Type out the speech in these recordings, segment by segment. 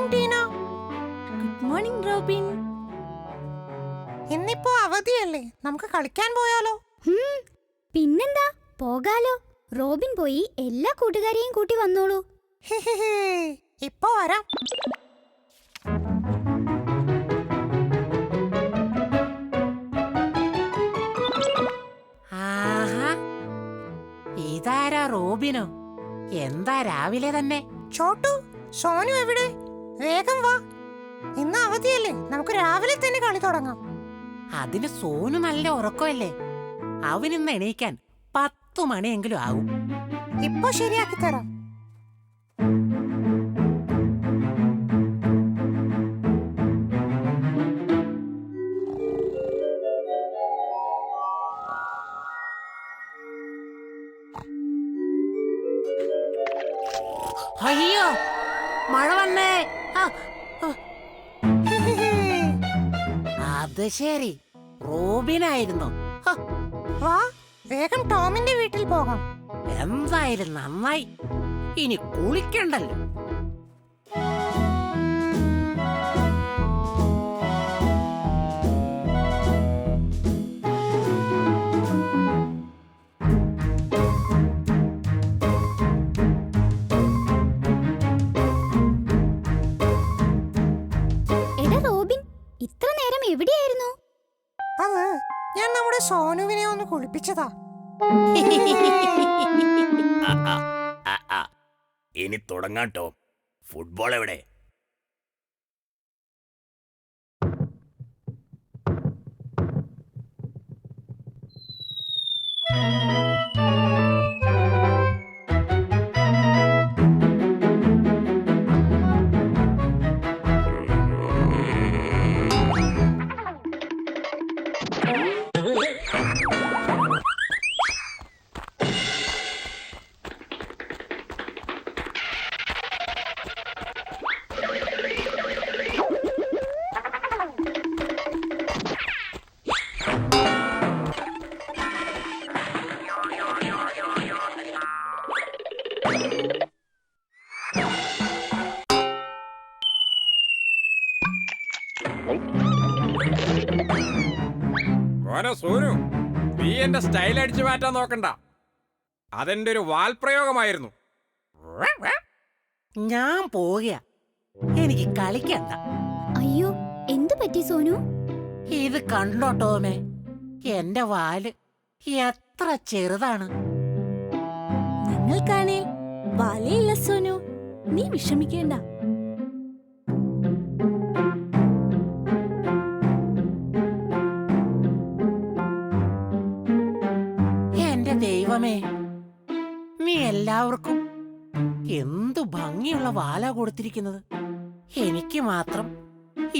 Morning Tina. Good morning Robin. ഇന്നിപ്പോ അവധിയല്ലേ, നമുക്ക് കളിക്കാൻ പോയാലോ? പിന്നെന്താ, പോകാലോ. റോബിൻ പോയി എല്ലാ കൂട്ടുകാരെയും കൂട്ടി വന്നോളൂ. ഇപ്പൊ വരാം. ഇതാരാ, റോബിനോ? എന്താ രാവിലെ തന്നെ? ചോട്ടു, സോനു എവിടെ? വേഗം വാ, ഇന്ന് അവധിയല്ലേ, നമുക്ക് രാവിലെ തന്നെ കളി തുടങ്ങാം. അതിന് സോനു നല്ല ഉറക്കമല്ലേ, അവനിന്ന് എണീക്കാൻ 10 മണിയെങ്കിലും ആവും. ഇപ്പൊ ശരിയാക്കി തരാം. അയ്യോ, മഴ വന്നേ. അത് ശരി, റോബിനായിരുന്നു. വാ, വേഗം ടോമിന്റെ വീട്ടിൽ പോകാം. എന്തായാലും നന്നായി, ഇനി കുളിക്കണ്ടല്ലോ. എടാ റോബിൻ, ഇത്ര നേരം എവിടെയായിരുന്നു? അത് ഞാൻ നമ്മുടെ സോനുവിനെ ഒന്ന് കുളിപ്പിച്ചതാ. ഇനി തുടങ്ങാം ടോം. ഫുട്ബോൾ എവിടെ? സോനു, നീ എന്റെ സ്റ്റൈൽ അടിച്ചു മാറ്റാൻ നോക്കണ്ട. അതെന്റെ ഒരു വാൽപ്രയോഗമായിരുന്നു. ഞാൻ പോവുക, എനിക്ക് കളിക്കണ്ട. അയ്യോ, എന്തു പറ്റി സോനു? ഇത് കണ്ടോ ടോമേ, എന്റെ വാല് എത്ര ചെറുതാണ്. നിങ്ങൾക്കാണേ വലയില്ല സോനു, നീ വിഷമിക്കേണ്ട. എന്റെ ദൈവമേ, നീ എല്ലാവർക്കും എന്തു ഭംഗിയുള്ള വാലാ കൊടുത്തിരിക്കുന്നത്. എനിക്ക് മാത്രം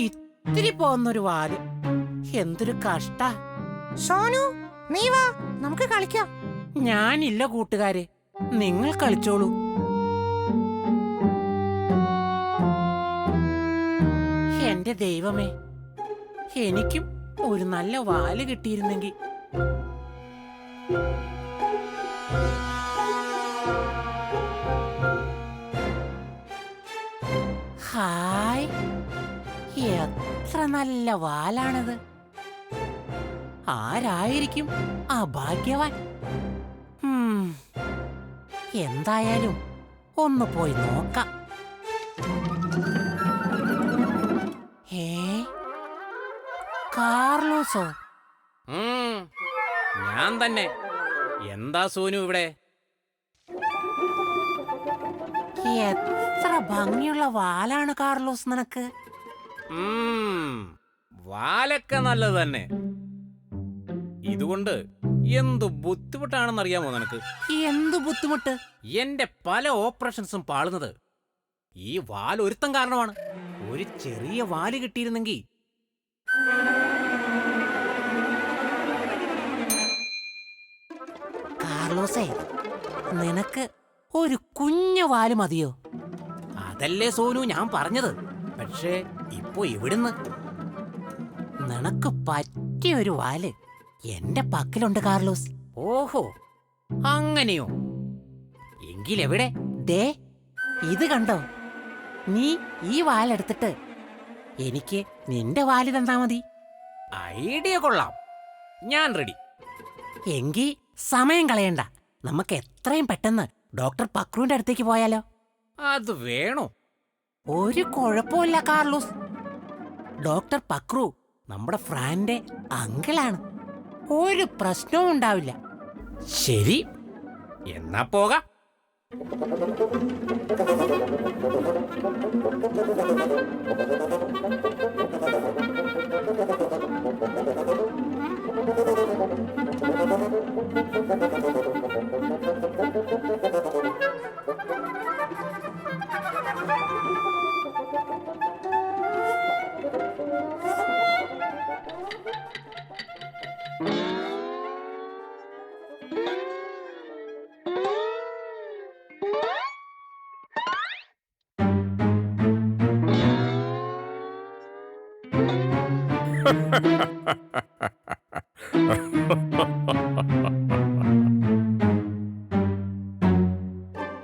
ഇത്തിരി പോന്നൊരു വാല്. എന്തൊരു കഷ്ട. സോനു, നീ വാ, നമുക്ക് കളിക്കാം. ഞാനില്ല കൂട്ടുകാരെ, നിങ്ങൾ കളിച്ചോളൂ. എന്റെ ദൈവമേ, എനിക്കും ഒരു നല്ല വാല് കിട്ടിയിരുന്നെങ്കിൽ. ഹായ്, എത്ര നല്ല വാലാണിത്. ആരായിരിക്കും ആ ഭാഗ്യവാൻ? എന്തായാലും ഒന്ന് പോയി നോക്കാം. കാർലോസോ? ഞാൻ തന്നെ. എന്താ സോനു ഇവിടെ? എത്ര ഭംഗിയുള്ള വാലാണ് കാർലോസ് നിനക്ക്. വാലൊക്കെ നല്ലത് തന്നെ. ഇതുകൊണ്ട് എന്തു ബുദ്ധിമുട്ടാണെന്നറിയാമോ നിനക്ക്? എന്തു ബുദ്ധിമുട്ട്? എന്റെ പല ഓപ്പറേഷൻസും പാളുന്നത് ഈ വാൽ ഒരുത്തം കാരണമാണ്. ഒരു ചെറിയ വാല് കിട്ടിയിരുന്നെങ്കിൽ. കാർലോസേ, നിനക്ക് ഒരു കുഞ്ഞു വാല് മതിയോ? അതല്ലേ സോനു ഞാൻ പറഞ്ഞത്. പക്ഷേ ഇപ്പൊ എവിടുന്ന്? നിനക്ക് പറ്റിയൊരു വാല് എന്റെ പക്കലുണ്ട് കാർലോസ്. ഓഹോ, അങ്ങനെയോ? എങ്കിലെവിടെ? ദേ, ഇത് കണ്ടോ? നീ ഈ വാലെടുത്തിട്ട് എനിക്ക് നിന്റെ വാല് തന്നാ മതി. ഐഡിയ കൊള്ളാം, ഞാൻ റെഡി. എങ്കി സമയം കളയണ്ട, നമുക്ക് എത്രയും പെട്ടെന്ന് ഡോക്ടർ പക്രുവിന്റെ അടുത്തേക്ക് പോയാലോ? അത് വേണോ? ഒരു കുഴപ്പമില്ല കാർലോസ്. ഡോക്ടർ പക്രു നമ്മുടെ ഫ്രാന്റെ അങ്കിളാണ്. ഒരു പ്രശ്നവും ഉണ്ടാവില്ല. ശരി, എന്നാ പോകാം.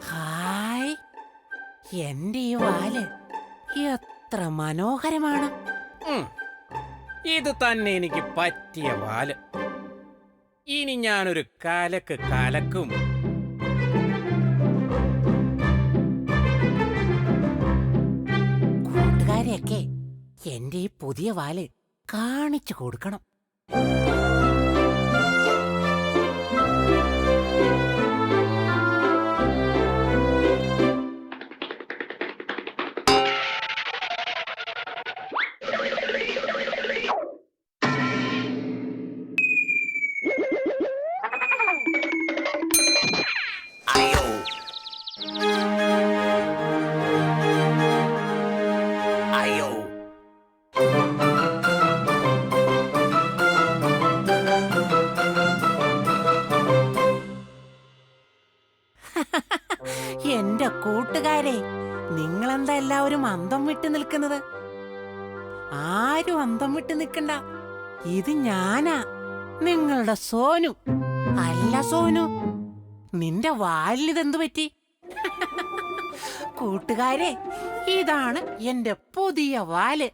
ഹായ്, എന്റെ ഈ വാല് എത്ര മനോഹരമാണ്. ഇത് തന്നെ എനിക്ക് പറ്റിയ വാല്. ഇനി ഞാനൊരു കലക്ക് കലക്കും. കൂട്ടുകാരെയൊക്കെ എന്റെ ഈ പുതിയ വാല് കാണിച്ചു കൊടുക്കണം. അയ്യോ, അയ്യോ. എന്റെ കൂട്ടുകാരെ, നിങ്ങളെന്താ എല്ലാവരും അന്തം വിട്ട് നിൽക്കുന്നത്? ആരും അന്തം വിട്ട് നിൽക്കണ്ട. ഇത് ഞാനാ, നിങ്ങളുടെ സോനു. അല്ല സോനു, നിന്റെ വാലിനിതെന്തു പറ്റി? കൂട്ടുകാരെ, ഇതാണ് എന്റെ പുതിയ വാല്.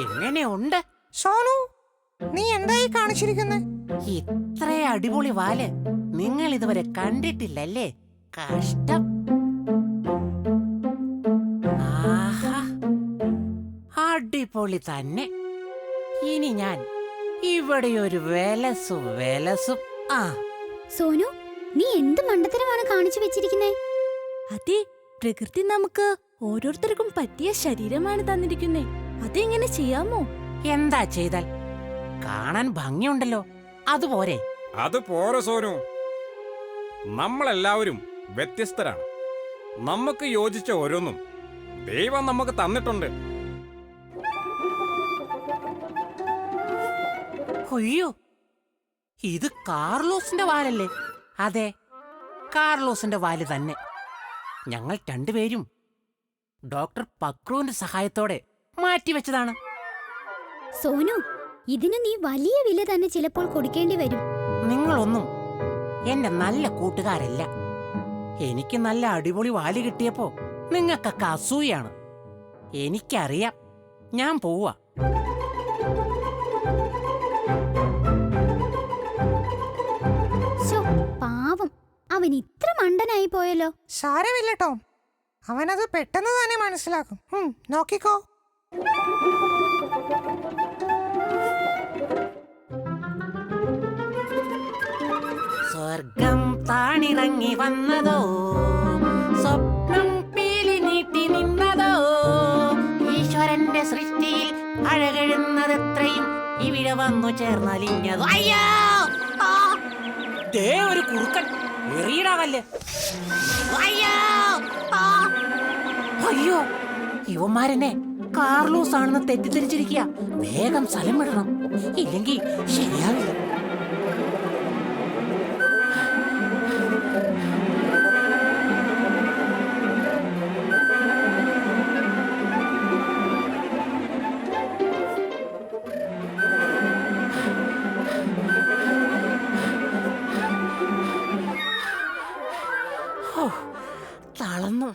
എങ്ങനെയുണ്ട്? സോനു, നീ എന്തായി കാണിച്ചിരിക്കുന്നത്? ഇത്ര അടിപൊളി വാല് നിങ്ങൾ ഇതുവരെ കണ്ടിട്ടില്ലല്ലേ? കഷ്ടം. ആഹാ, അടിപൊളി തന്നെ. ഇനി ഞാൻ ഇവിടെ ഒരു വെലസും. ആ, സോനു, നീ എന്ത് മണ്ടത്തരമാണ് കാണിച്ചു വെച്ചിരിക്കുന്നേ? അതെ, പ്രകൃതി നമുക്ക് ഓരോരുത്തർക്കും പറ്റിയ ശരീരമാണ് തന്നിരിക്കുന്നേ. അതെങ്ങനെ ചെയ്യാമോ? എന്താ ചെയ്താൽ? കാണാൻ ഭംഗിയുണ്ടല്ലോ, അതുപോരെ? അത് പോരെ സോനു. നമ്മളെല്ലാവരും വ്യത്യസ്തരാണ്. നമുക്ക് യോജിച്ച ഓരോന്നും ദൈവം നമുക്ക് തന്നിട്ടുണ്ട്. അയ്യോ, ഇത് കാർലോസിന്റെ വാലല്ലേ? അതെ, കാർലോസിന്റെ വാല് തന്നെ. ഞങ്ങൾ രണ്ടുപേരും ഡോക്ടർ പക്രുവിന്റെ സഹായത്തോടെ മാറ്റിവെച്ചതാണ്. സോനു, ഇതിന് നീ വലിയ വില തന്നെ ചിലപ്പോൾ കൊടുക്കേണ്ടി വരും. നിങ്ങളൊന്നും എന്റെ നല്ല കൂട്ടുകാരല്ല. എനിക്ക് നല്ല അടിപൊളി വാല് കിട്ടിയപ്പോ നിങ്ങൾക്കൊക്കെ അസൂയാണ്. എനിക്കറിയാം. ഞാൻ പോവാ. ശോ, പാവം, അവൻ ഇത്ര മണ്ടനായി പോയല്ലോ. സാരമില്ല ടോം, അവനത് പെട്ടെന്ന് തന്നെ മനസ്സിലാക്കും. നോക്കിക്കോ. സ്വർഗം താണിറങ്ങി വന്നതോ, സ്വപ്നം പീലി നീട്ടി നിന്നതോ, ഈശ്വരന്റെ സൃഷ്ടിയിൽ അഴകഴുന്നതെത്രയും ഇവിടെ വന്നു ചേർന്നലിഞ്ഞതോ. അയ്യോ, ദേ ഒരു കുറുക്കൻ എറിയിടാവല്ലേ. അയ്യോ, ഇവന്മാരെന്നെ കാർലോസ് ആണെന്ന് തെറ്റിദ്ധരിച്ചിരിക്കുക. വേഗം സ്ഥലം വിടണം, ഇല്ലെങ്കിൽ ശരിയാവില്ല. തളർന്നു.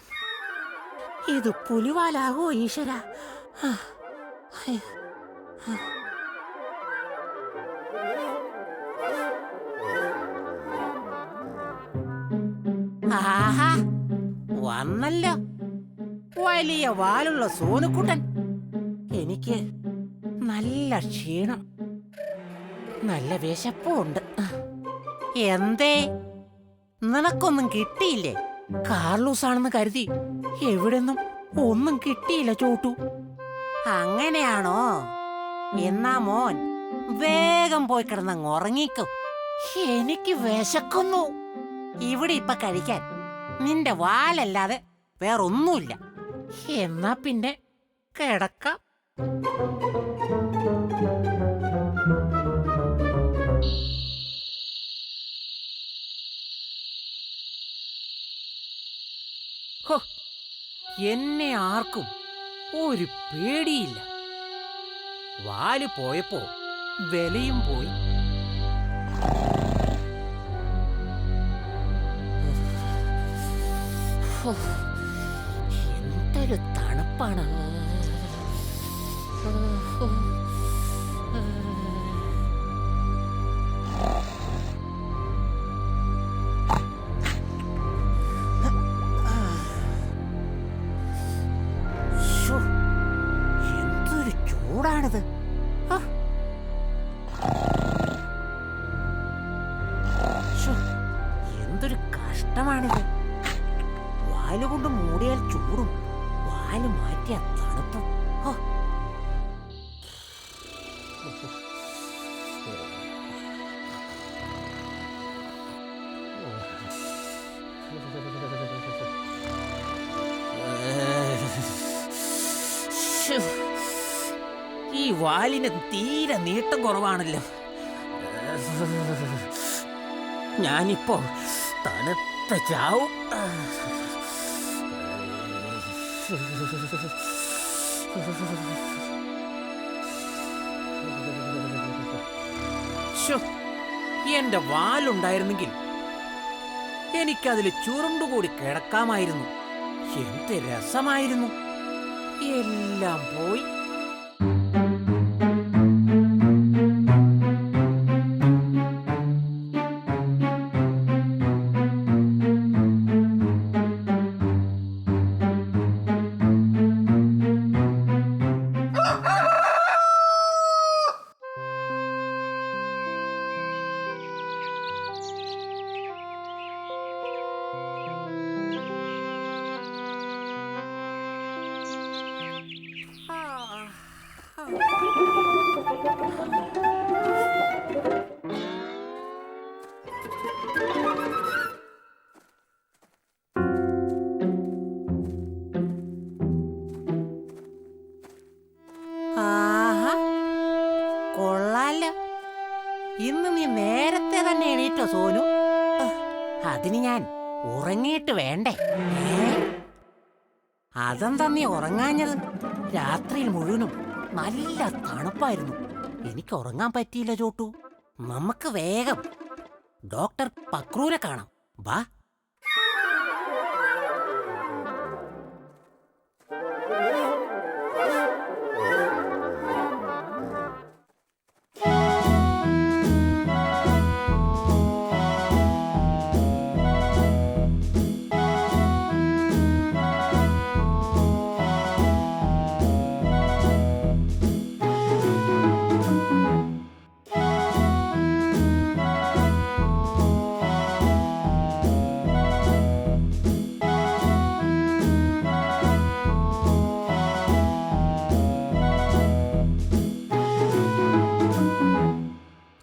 പുലിവാലാകോ ഈശ്വര. ആഹാ, വന്നല്ലോ വലിയ വാലുള്ള സോനുക്കുട്ടൻ. എനിക്ക് നല്ല ക്ഷീണം, നല്ല വിശപ്പുണ്ട്. എന്തേ, നിനക്കൊന്നും കിട്ടിയില്ലേ? കാർലൂസ് ആണെന്ന് കരുതി എവിടെന്നും ഒന്നും കിട്ടിയില്ല ചോട്ടു. അങ്ങനെയാണോ? എന്നാ മോൻ വേഗം പോയി കിടന്നങ്ങ് ഉറങ്ങിക്കും. എനിക്ക് വിശക്കുന്നു. ഇവിടെ ഇപ്പൊ കഴിക്കാൻ നിന്റെ വാലല്ലാതെ വേറൊന്നുമില്ല. എന്നാ പിന്നെ കിടക്കാം. ഹോ, എന്നെ ആർക്കും ഒരു പേടിയില്ല. വാല് പോയപ്പോ വിലയും പോയി. ഹോ, എന്തൊരു തണുപ്പാണ്. ശ്ശോ, എന്തൊരു ചൂടാണിത്. ശ്ശോ, എന്തൊരു കഷ്ടമാണിത്. വാലുകൊണ്ട് മൂടിയാൽ ചൂടും, വാല് മാറ്റിയ തണുപ്പും. ഈ വാലിന് തീരെ നീട്ടം കുറവാണല്ലോ. ഞാനിപ്പോ തണുത്ത ചാവും. എന്റെ വാലുണ്ടായിരുന്നെങ്കിൽ എനിക്കതിൽ ചുരുണ്ടുകൂടി കിടക്കാമായിരുന്നു. എന്ത് രസമായിരുന്നു. എല്ലാം പോയി. കൊള്ളാലോ, ഇന്ന് നീ നേരത്തെ തന്നെ എണീറ്റോ സോനു? അതിന് ഞാൻ ഉറങ്ങിയിട്ട് വേണ്ടേ? അതെന്താ നീ ഉറങ്ങാഞ്ഞത്? രാത്രിയിൽ മുഴുവനും നല്ല തണുപ്പായിരുന്നു. എനിക്ക് ഉറങ്ങാൻ പറ്റിയില്ല ചോട്ടു. നമുക്ക് വേഗം ഡോക്ടർ പക്രൂരെ കാണാം. വാ.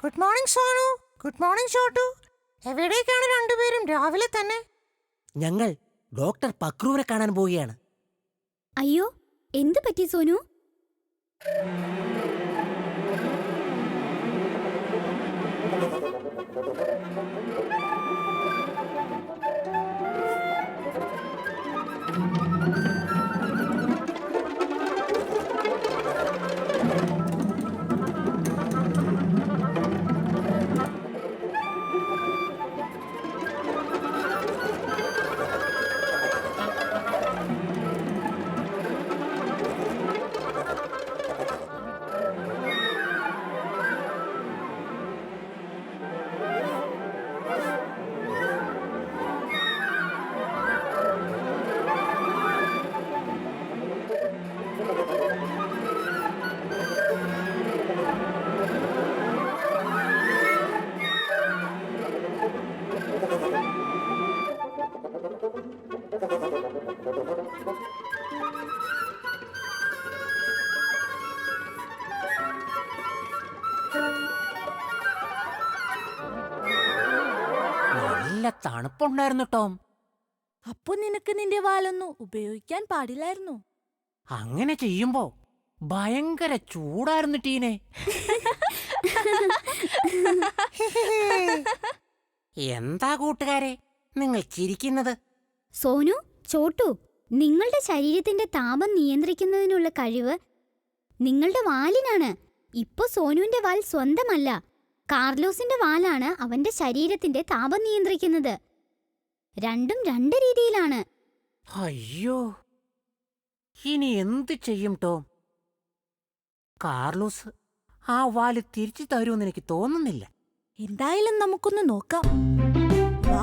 Good morning Sonu. Good morning Chottu. എവിടേക്കാണ് രണ്ടുപേരും രാവിലെ തന്നെ? ഞങ്ങൾ ഡോക്ടർ പക്രൂരെ കാണാൻ പോവുകയാണ്. അയ്യോ, എന്ത് പറ്റി സോനു? തണുപ്പുണ്ടായിരുന്നു ടോം. അപ്പൊ നിനക്ക് നിന്റെ വാലൊന്നും ഉപയോഗിക്കാൻ പാടില്ലായിരുന്നു. അങ്ങനെ ചെയ്യുമ്പോ ഭയങ്കര ചൂടായിരുന്നു ടീനെ. എന്താ കൂട്ടുകാരെ നിങ്ങൾ ചിരിക്കുന്നത്? സോനു, ചോട്ടു, നിങ്ങളുടെ ശരീരത്തിന്റെ താപം നിയന്ത്രിക്കുന്നതിനുള്ള കഴിവ് നിങ്ങളുടെ വാലിനാണ്. ഇപ്പൊ സോനുവിന്റെ വാൽ സ്വന്തമല്ല, കാർലോസിന്റെ വാലാണ് അവന്റെ ശരീരത്തിന്റെ താപം നിയന്ത്രിക്കുന്നത്. രണ്ടും രണ്ട് രീതിയിലാണ്. അയ്യോ, ഇനി എന്ത് ചെയ്യും ടോം? കാർലോസ് ആ വാല് തിരിച്ചു തരുമെന്ന് എനിക്ക് തോന്നുന്നില്ല. എന്തായാലും നമുക്കൊന്ന് നോക്കാം. വാ.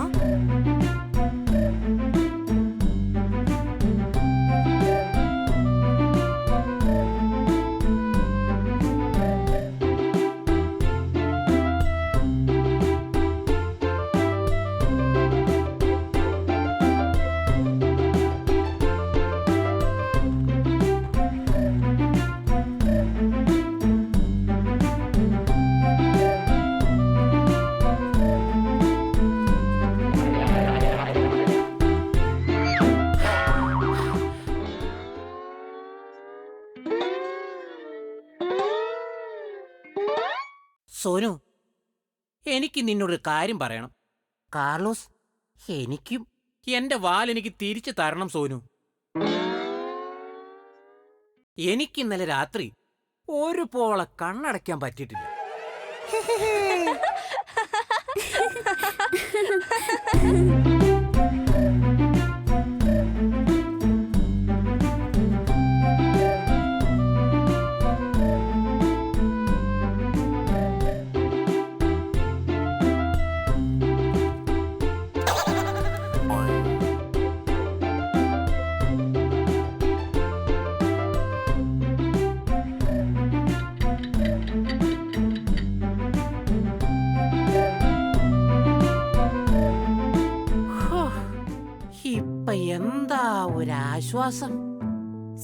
സോനു, എനിക്ക് നിന്നോടൊരു കാര്യം പറയണം. കാർലോസ്, എനിക്കും എന്റെ വാൽ എനിക്ക് തിരിച്ചു തരണം സോനു. എനിക്കിന്നലെ രാത്രി ഒരു പോളെ കണ്ണടയ്ക്കാൻ പറ്റിയിട്ടില്ല. ഇപ്പൊ എന്താ ഒരാശ്വാസം.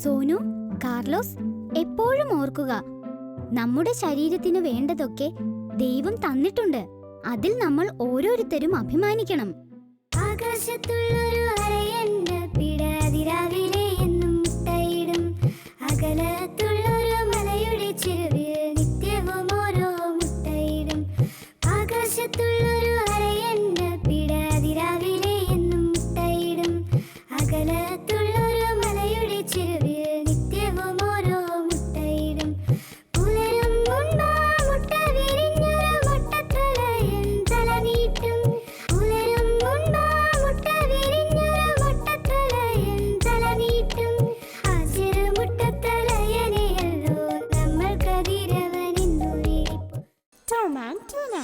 സോനു, കാർലോസ്, എപ്പോഴും ഓർക്കുക, നമ്മുടെ ശരീരത്തിന് വേണ്ടതൊക്കെ ദൈവം തന്നിട്ടുണ്ട്. അതിൽ നമ്മൾ ഓരോരുത്തരും അഭിമാനിക്കണം. ആകാശത്തുള്ളൊരു അരയന്ന പിടാതിരാവിലെ എന്നും മുട്ടയിടും. അകലത്തുള്ളൊരു മലയുടെ ചെരുവിൽ നിത്യവും ഓരോ മുട്ടയിടും. ആകാശത്തുള്ളൊരു അരയന്ന പിടാതിരാവിലെ എന്നും മുട്ടയിടും. അകലത്തുള്ളൊരു മലയുടെ ചെരുവിൽ നിത്യവും ഓരോ മുട്ടയിടും. പുലരും മുൻപാ മുട്ട വിരിഞ്ഞൊരു മുട്ടത്തലയൻ തല നീട്ടും. പുലരും മുൻപാ മുട്ട വിരിഞ്ഞൊരു മുട്ടത്തലയൻ തല നീട്ടും. ആ ചെറു മുട്ടത്തലയനെയല്ലോ നമ്മൾ കതിരവനെന്നു വിളിപ്പു. Tom and Tina.